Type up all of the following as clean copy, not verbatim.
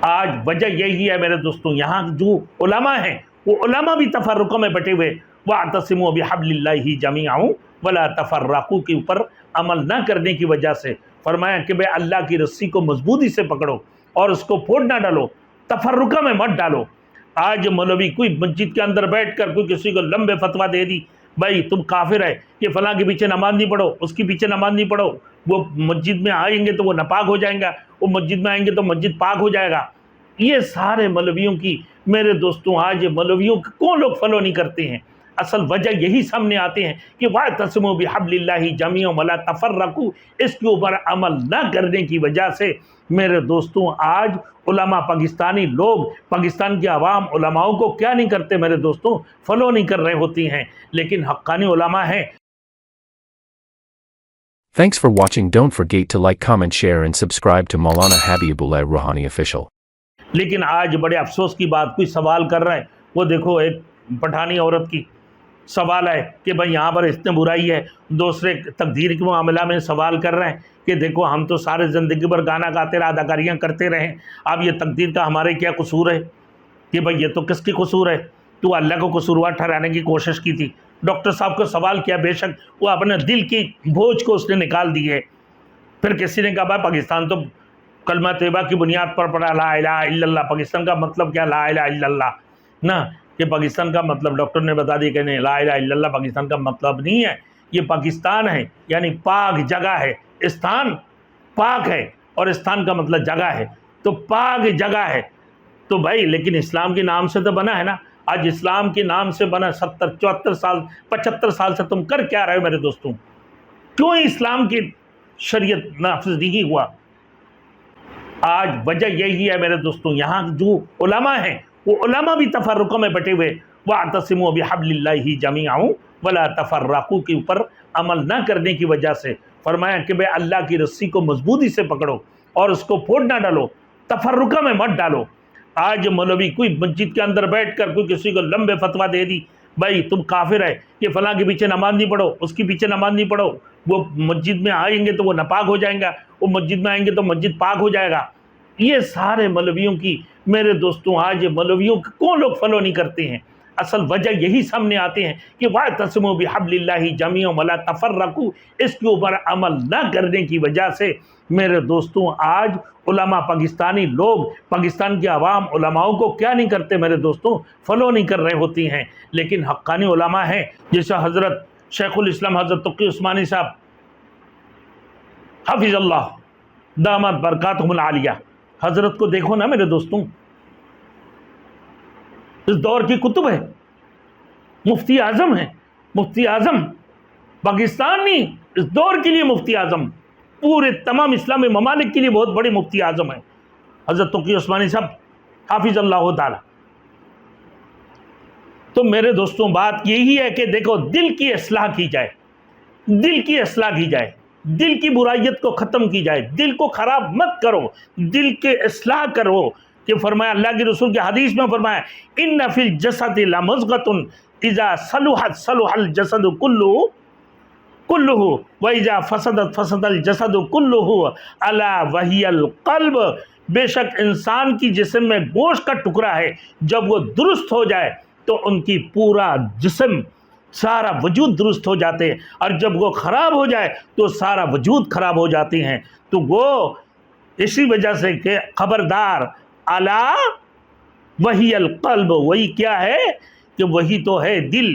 آج وجہ یہی ہے میرے دوستوں، یہاں جو علماء ہیں وہ علماء بھی تفرقوں میں بٹے ہوئے، وَاعْتَصِمُوا بِحَبْلِ اللَّهِ جَمِيعًا وَلَا تَفَرَّقُوا کے اوپر عمل نہ کرنے کی وجہ سے فرمایا کہ بے اللہ کی رسی کو مضبوطی سے پکڑو اور اس کو پھوڑ نہ ڈالو، تفرقہ میں مت ڈالو۔ آج مولوی کوئی مسجد کے اندر بیٹھ کر کوئی کسی کو لمبے فتویٰ دے دی، بھائی تم کافر ہے کہ فلاں کے پیچھے نماز نہیں پڑھو، اس کے پیچھے نماز نہیں پڑھو، وہ مسجد میں آئیں گے تو وہ ناپاک ہو جائیں گا، وہ مسجد میں آئیں گے تو مسجد پاک ہو جائے گا۔ یہ سارے مولویوں کی میرے دوستوں آج مولویوں کو لوگ فالو نہیں کرتے ہیں۔ اصل وجہ یہی سامنے آتے ہیں کہ وَاعْتَصِمُوا بِحَبْلِ اللَّهِ جَمِيعًا وَلَا تَفَرَّقُوا، اس کے اوپر عمل نہ کرنے کی وجہ سے میرے دوستوں آج علماء پاکستانی لوگ، پاکستان کی عوام علماؤں کو کیا نہیں کرتے میرے دوستوں، فالو نہیں کر رہے ہوتی ہیں، لیکن حقانی علماء ہیں۔ Thanks for watching. Don't forget to like, comment, share and subscribe to Maulana Habibullah Rouhani Official. لیکن آج بڑے افسوس کی بات، کوئی سوال کر رہا ہے، وہ دیکھو ایک پٹھانی عورت کی سوال ہے کہ بھائی یہاں پر اتنے برائی ہے، دوسرے تقدیر کے معاملہ میں سوال کر رہے ہیں کہ دیکھو ہم تو سارے زندگی بھر گانا گاتے رہے، اداکاریاں کرتے رہے، اب یہ تقدیر کا ہمارے کیا قصور ہے؟ کہ بھائی یہ تو کس کی قصور ہے؟ تو اللہ کو قصوروار ٹھہرانے کی کوشش کی تھی۔ ڈاکٹر صاحب کو سوال کیا، بے شک وہ اپنے دل کی بوجھ کو اس نے نکال دی ہے۔ پھر کسی نے کہا بھائی پاکستان تو کلمہ طیبہ کی بنیاد پر پڑھا لا الہ الا اللہ، پاکستان کا مطلب کیا لا الہ الا اللہ نا، کہ پاکستان کا مطلب ڈاکٹر نے بتا دی کہ نہیں، لا الہ الا اللہ پاکستان کا مطلب نہیں ہے، یہ پاکستان ہے یعنی پاک جگہ ہے، استان پاک ہے اور استان کا مطلب جگہ ہے، تو پاک جگہ ہے تو بھائی، لیکن اسلام کے نام سے تو بنا ہے نا۔ آج اسلام کے نام سے بنا 70 74 سال 75 سال سے تم کر کیا رہے ہو میرے دوستوں؟ کیوں اسلام کی شریعت نافذ نہیں ہوا؟ آج وجہ یہی ہے میرے دوستوں، یہاں جو علماء ہیں وہ علماء بھی تفرقوں میں بٹے ہوئے، وَاعْتَصِمُوا بِحَبْلِ اللَّهِ جَمِيعًا وَلَا تَفَرَّقُوا کے اوپر عمل نہ کرنے کی وجہ سے فرمایا کہ بے اللہ کی رسی کو مضبوطی سے پکڑو اور اس کو پھوڑ نہ ڈالو، تفرقہ میں مت ڈالو۔ آج مولوی کوئی مسجد کے اندر بیٹھ کر کوئی کسی کو لمبے فتویٰ دے دی، بھائی تم کافر ہے کہ فلاں کے پیچھے نماز نہیں پڑھو، اس کے پیچھے نماز نہیں پڑھو، وہ مسجد میں آئیں گے تو وہ ناپاک ہو جائیں گا، وہ مسجد میں آئیں گے تو مسجد پاک ہو جائے گا۔ یہ سارے مولویوں کی میرے دوستوں آج مولویوں کو لوگ فالو نہیں کرتے ہیں۔ اصل وجہ یہی سامنے آتے ہیں کہ وَاعْتَصِمُوا بِحَبْلِ اللَّهِ جَمِيعًا وَلَا تَفَرَّقُوا، اس کے اوپر عمل نہ کرنے کی وجہ سے میرے دوستوں آج علماء پاکستانی لوگ، پاکستان کی عوام علماؤں کو کیا نہیں کرتے میرے دوستوں، فالو نہیں کر رہے ہوتی ہیں، لیکن حقانی علماء ہیں، جیسے حضرت شیخ الاسلام حضرت تقی عثمانی صاحب حفظ اللہ دامت برکاتہم العالیہ، حضرت کو دیکھو نا میرے دوستوں، اس دور کی کتب ہے، مفتی اعظم ہے، مفتی اعظم پاکستان نہیں، اس دور کے لیے مفتی اعظم، پورے تمام اسلامی ممالک کے لیے بہت بڑے مفتی اعظم ہیں حضرت تقی عثمانی صاحب حافظ اللہ تعالی۔ تو میرے دوستوں بات یہی ہے کہ دیکھو دل کی اصلاح کی جائے، دل کی اصلاح کی جائے، دل کی برائیت کو ختم کی جائے، دل کو خراب مت کرو، دل کے اصلاح کرو، کہ فرمایا اللہ کے رسول کی حدیث میں فرمایا ان فی الجسد لمضغۃ اذا صلحت صلح الجسد کلہ وَإِذَا فَسَدَتْ فَسَدَ الْجَسَدُ كُلُّهُ أَلَا وَهِيَ الْقَلْبُ، بے شک انسان کی جسم میں گوشت کا ٹکڑا ہے، جب وہ درست ہو جائے تو ان کی پورا جسم سارا وجود درست ہو جاتے ہیں، اور جب وہ خراب ہو جائے تو سارا وجود خراب ہو جاتے ہیں۔ تو وہ اسی وجہ سے کہ خبردار الا وہی القلب، وہی کیا ہے کہ وہی تو ہے دل،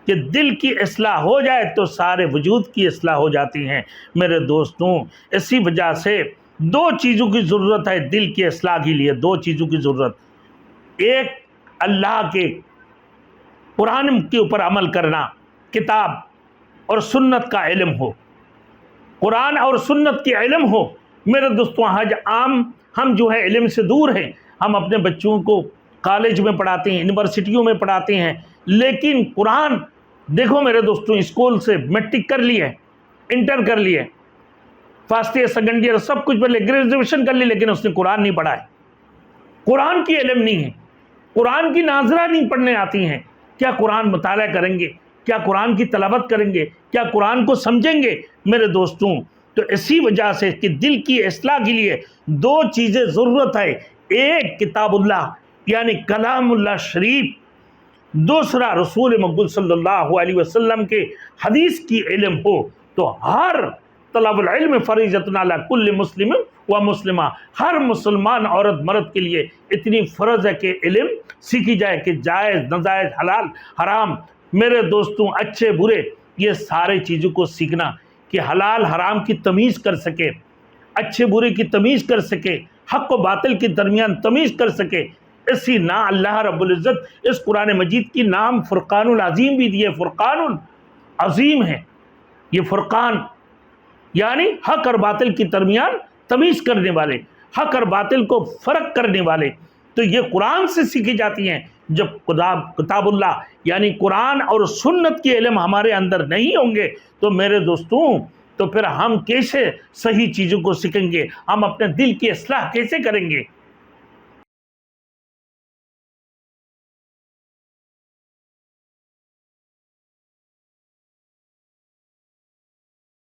کہ دل کی اصلاح ہو جائے تو سارے وجود کی اصلاح ہو جاتی ہیں میرے دوستوں۔ اسی وجہ سے دو چیزوں کی ضرورت ہے دل کی اصلاح کے لیے، دو چیزوں کی ضرورت، ایک اللہ کے قرآن کے اوپر عمل کرنا، کتاب اور سنت کا علم ہو، قرآن اور سنت کی علم ہو میرے دوستوں۔ آج عام ہم جو ہے علم سے دور ہیں، ہم اپنے بچوں کو کالج میں پڑھاتے ہیں، یونیورسٹیوں میں پڑھاتے ہیں، لیکن قرآن دیکھو میرے دوستوں، اسکول سے میٹرک کر لیے، انٹر کر لیے، فرسٹ ایئر سیکنڈ ایئر سب کچھ پڑھ لے، گریجویشن کر لی، لیکن اس نے قرآن نہیں پڑھا ہے، قرآن کی علم نہیں ہے، قرآن کی ناظرہ نہیں پڑھنے آتی ہیں۔ کیا قرآن مطالعہ کریں گے؟ کیا قرآن کی تلاوت کریں گے؟ کیا قرآن کو سمجھیں گے میرے دوستوں؟ تو اسی وجہ سے کہ دل کی اصلاح کے لیے دو چیزیں ضرورت ہے، ایک کتاب اللہ یعنی کلام اللہ شریف، دوسرا رسول مقبول صلی اللہ علیہ وسلم کے حدیث کی علم ہو، تو ہر طلب العلم فریضۃ علی کل مسلم و مسلمہ، ہر مسلمان عورت مرد کے لیے اتنی فرض ہے کہ علم سیکھی جائے کہ جائز ناجائز حلال حرام، میرے دوستوں اچھے برے یہ سارے چیزوں کو سیکھنا کہ حلال حرام کی تمیز کر سکے، اچھے برے کی تمیز کر سکے، حق و باطل کے درمیان تمیز کر سکے۔ اسی نا اللہ رب العزت اس قرآن مجید کی نام فرقان العظیم بھی دیے، فرقان العظیم ہے یہ فرقان، یعنی حق اور باطل کے درمیان تمیز کرنے والے، حق اور باطل کو فرق کرنے والے۔ تو یہ قرآن سے سیکھی جاتی ہیں۔ جب کتاب اللہ یعنی قرآن اور سنت کے علم ہمارے اندر نہیں ہوں گے تو میرے دوستوں تو پھر ہم کیسے صحیح چیزوں کو سیکھیں گے، ہم اپنے دل کی اصلاح کیسے کریں گے؟